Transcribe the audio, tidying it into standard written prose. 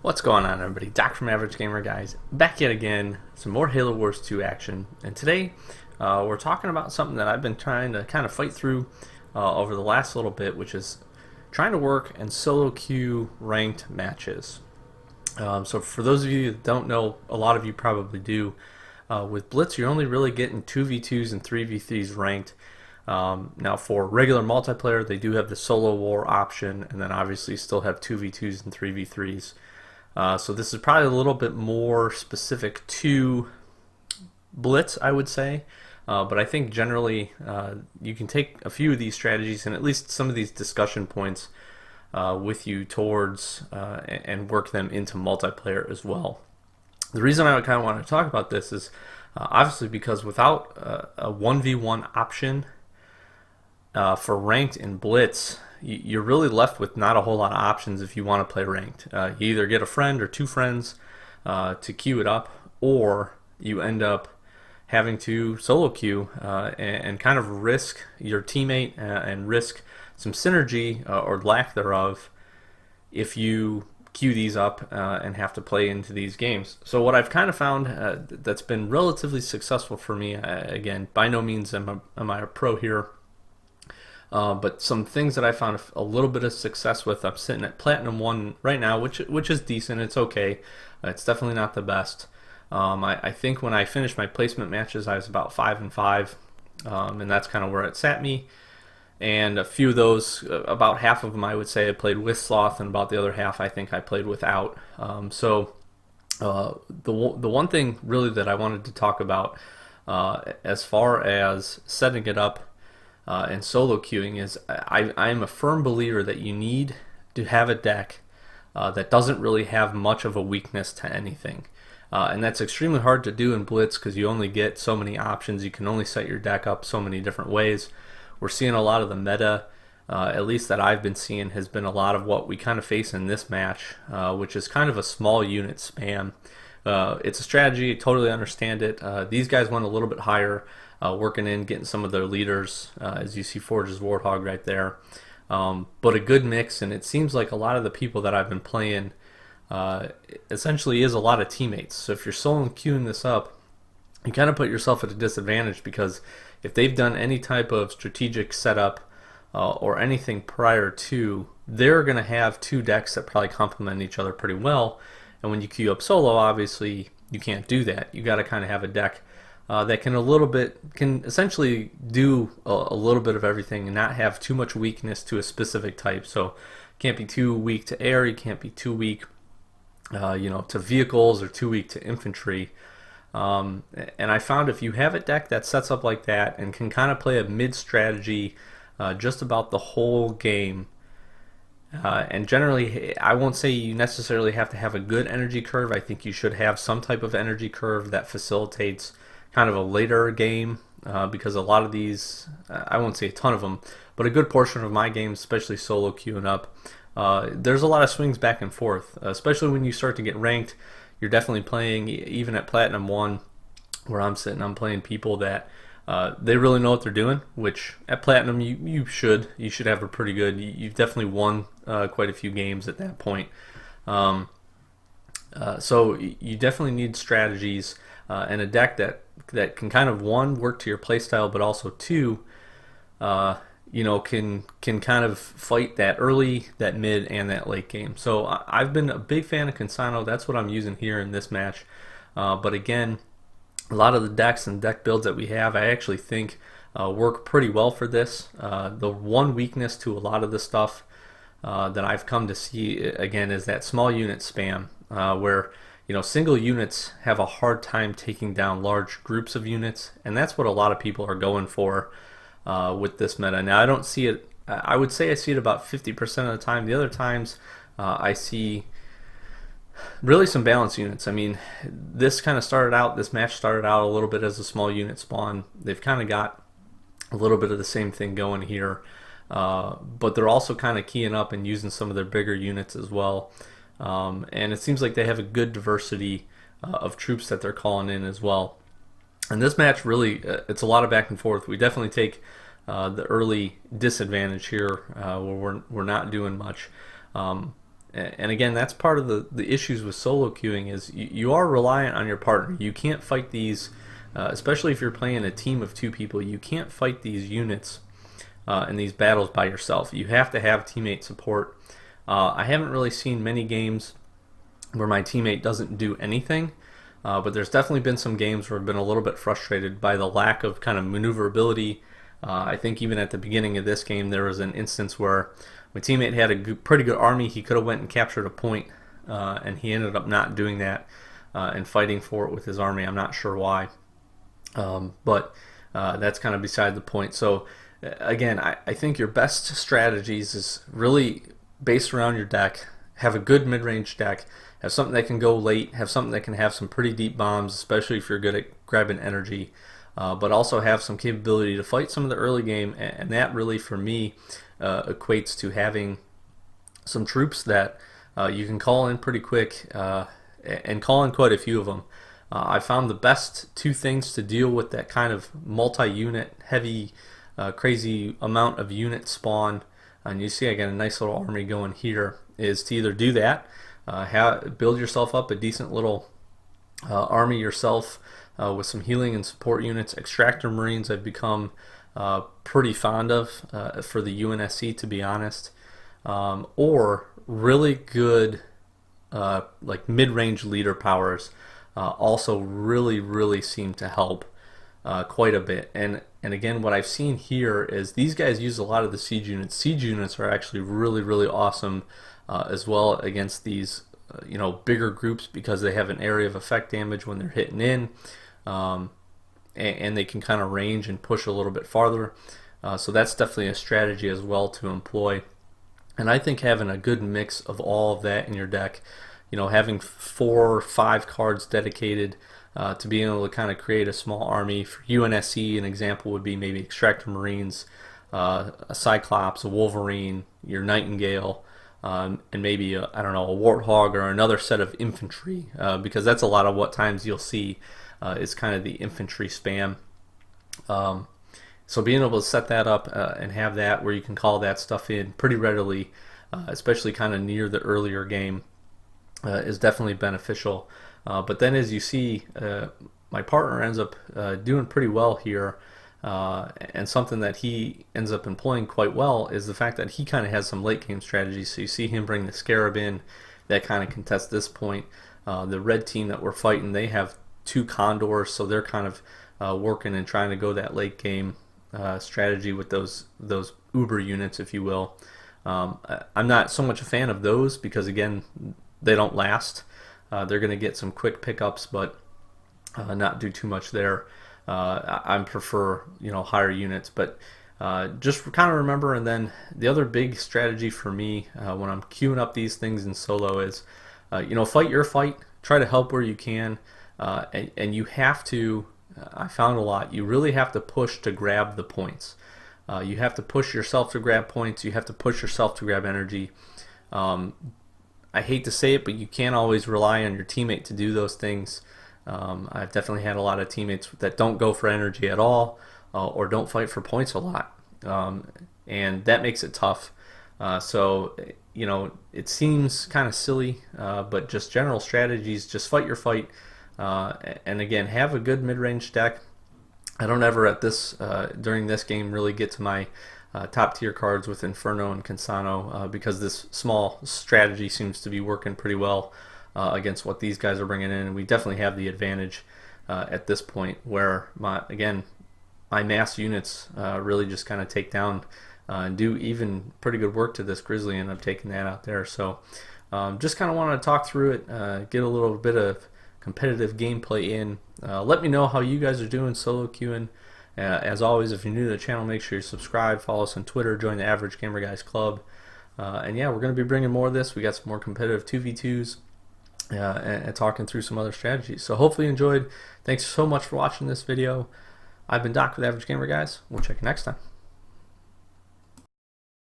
What's going on, everybody? Doc from Average Gamer Guys, back yet again. Some more Halo Wars 2 action, and today we're talking about something that I've been trying to kind of fight through over the last little bit, which is trying to work in solo queue ranked matches. So for those of you that don't know, a lot of you probably do. With Blitz, you're only really getting 2v2s and 3v3s ranked. Now for regular multiplayer, they do have the solo war option, and then obviously still have 2v2s and 3v3s. So this is probably a little bit more specific to Blitz, I would say. But I think generally you can take a few of these strategies and at least some of these discussion points with you towards and work them into multiplayer as well. The reason I kind of want to talk about this is obviously because without a 1v1 option for ranked in Blitz, you're really left with not a whole lot of options if you want to play ranked. You either get a friend or two friends to queue it up, or you end up having to solo queue and kind of risk your teammate and risk some synergy or lack thereof if you queue these up and have to play into these games. So what I've kind of found that's been relatively successful for me, again, by no means am I a pro here, but some things that I found a little bit of success with. I'm sitting at Platinum 1 right now, which is decent. It's okay. It's definitely not the best. I think when I finished my placement matches, I was about 5-5, and that's kind of where it sat me. And a few of those, about half of them, I would say I played with Sloth, and about the other half I think I played without. So the one thing really that I wanted to talk about as far as setting it up and solo queuing is I am a firm believer that you need to have a deck that doesn't really have much of a weakness to anything. And that's extremely hard to do in Blitz because you only get so many options. You can only set your deck up so many different ways. We're seeing a lot of the meta, at least that I've been seeing, has been a lot of what we kind of face in this match, which is kind of a small unit spam. It's a strategy, totally understand it. These guys went a little bit higher, working in, getting some of their leaders, as you see Forge's Warthog right there. But a good mix, and it seems like a lot of the people that I've been playing essentially is a lot of teammates. So if you're solo queuing this up, you kind of put yourself at a disadvantage because if they've done any type of strategic setup or anything prior to, they're going to have two decks that probably complement each other pretty well. And when you queue up solo, obviously you can't do that. You got to kind of have a deck that can essentially do a little bit of everything and not have too much weakness to a specific type. So you can't be too weak to air, you can't be too weak to vehicles, or too weak to infantry. And I found if you have a deck that sets up like that and can kind of play a mid strategy just about the whole game, and generally I won't say you necessarily have to have a good energy curve. I think you should have some type of energy curve that facilitates kind of a later game, because a lot of these, I won't say a ton of them, but a good portion of my games, especially solo queuing up, there's a lot of swings back and forth, especially when you start to get ranked. You're definitely playing, even at Platinum 1, where I'm sitting, I'm playing people that they really know what they're doing, which at Platinum you should have a pretty good, you've definitely won quite a few games at that point. So you definitely need strategies and a deck that can kind of, one, work to your playstyle, but also two, can kind of fight that early, that mid, and that late game. So I've been a big fan of Consano. That's what I'm using here in this match. But again, a lot of the decks and deck builds that we have, I actually think work pretty well for this. The one weakness to a lot of the stuff that I've come to see, again, is that small unit spam, where single units have a hard time taking down large groups of units, and that's what a lot of people are going for with this meta. Now I don't see it, I would say I see it about 50% of the time. The other times I see really some balanced units. I mean, this match started out a little bit as a small unit spawn. They've kind of got a little bit of the same thing going here, but they're also kind of keying up and using some of their bigger units as well. And it seems like they have a good diversity of troops that they're calling in as well. And this match really, it's a lot of back and forth. We definitely take the early disadvantage here, where we're not doing much. And again, that's part of the issues with solo queuing is you are reliant on your partner. You can't fight these, especially if you're playing a team of 2 people, you can't fight these units in these battles by yourself. You have to have teammate support. I haven't really seen many games where my teammate doesn't do anything, but there's definitely been some games where I've been a little bit frustrated by the lack of kind of maneuverability. I think even at the beginning of this game there was an instance where my teammate had a pretty good army. He could have went and captured a point, and he ended up not doing that and fighting for it with his army. I'm not sure why, but that's kind of beside the point. So again, I think your best strategies is really based around your deck. Have a good mid-range deck. Have something that can go late. Have something that can have some pretty deep bombs, especially if you're good at grabbing energy. But also have some capability to fight some of the early game, and that really, for me, equates to having some troops that you can call in pretty quick, and call in quite a few of them. I found the best 2 things to deal with that kind of multi-unit, heavy, crazy amount of unit spawn, and you see I got a nice little army going here, is to either do that, build yourself up a decent little army yourself, with some healing and support units. Extractor Marines I've become pretty fond of for the UNSC, to be honest, or really good like mid-range leader powers also really seem to help quite a bit. And again, what I've seen here is these guys use a lot of the siege units. Siege units are actually really awesome as well against these bigger groups, because they have an area of effect damage when they're hitting in. And they can kind of range and push a little bit farther. So that's definitely a strategy as well to employ. And I think having a good mix of all of that in your deck, having 4 or 5 cards dedicated to being able to kind of create a small army. For UNSC, an example would be maybe Extractor Marines, a Cyclops, a Wolverine, your Nightingale, and maybe a Warthog or another set of infantry, because that's a lot of what times you'll see. Is kind of the infantry spam. So being able to set that up and have that where you can call that stuff in pretty readily, especially kind of near the earlier game, is definitely beneficial. But then as you see, my partner ends up doing pretty well here, and something that he ends up employing quite well is the fact that he kind of has some late game strategies. So you see him bring the Scarab in, that kind of contests this point. The red team that we're fighting, they have 2 Condors, so they're kind of working and trying to go that late game strategy with those uber units, if you will. I'm not so much a fan of those because, again, they don't last. They're going to get some quick pickups, but not do too much there. I prefer higher units, but just kind of remember. And then the other big strategy for me when I'm queuing up these things in solo is fight your fight, try to help where you can. And you have to, I found a lot, you really have to push to grab the points. You have to push yourself to grab points. You have to push yourself to grab energy. I hate to say it, but you can't always rely on your teammate to do those things. I've definitely had a lot of teammates that don't go for energy at all, or don't fight for points a lot. And that makes it tough. So it seems kind of silly, but just general strategies, just fight your fight. And again, have a good mid-range deck. I don't ever during this game really get to my top tier cards with Inferno and Cansano, because this small strategy seems to be working pretty well against what these guys are bringing in. And we definitely have the advantage at this point, where my mass units really just kind of take down and do even pretty good work to this Grizzly, and I'm taking that out there. So just kind of wanted to talk through it, get a little bit of competitive gameplay in. Let me know how you guys are doing solo queuing. As always, if you're new to the channel, make sure you subscribe, follow us on Twitter, join the Average Gamer Guys Club. And yeah, we're going to be bringing more of this. We got some more competitive 2v2s and talking through some other strategies. So hopefully you enjoyed. Thanks so much for watching this video. I've been Doc with Average Gamer Guys. We'll check you next time.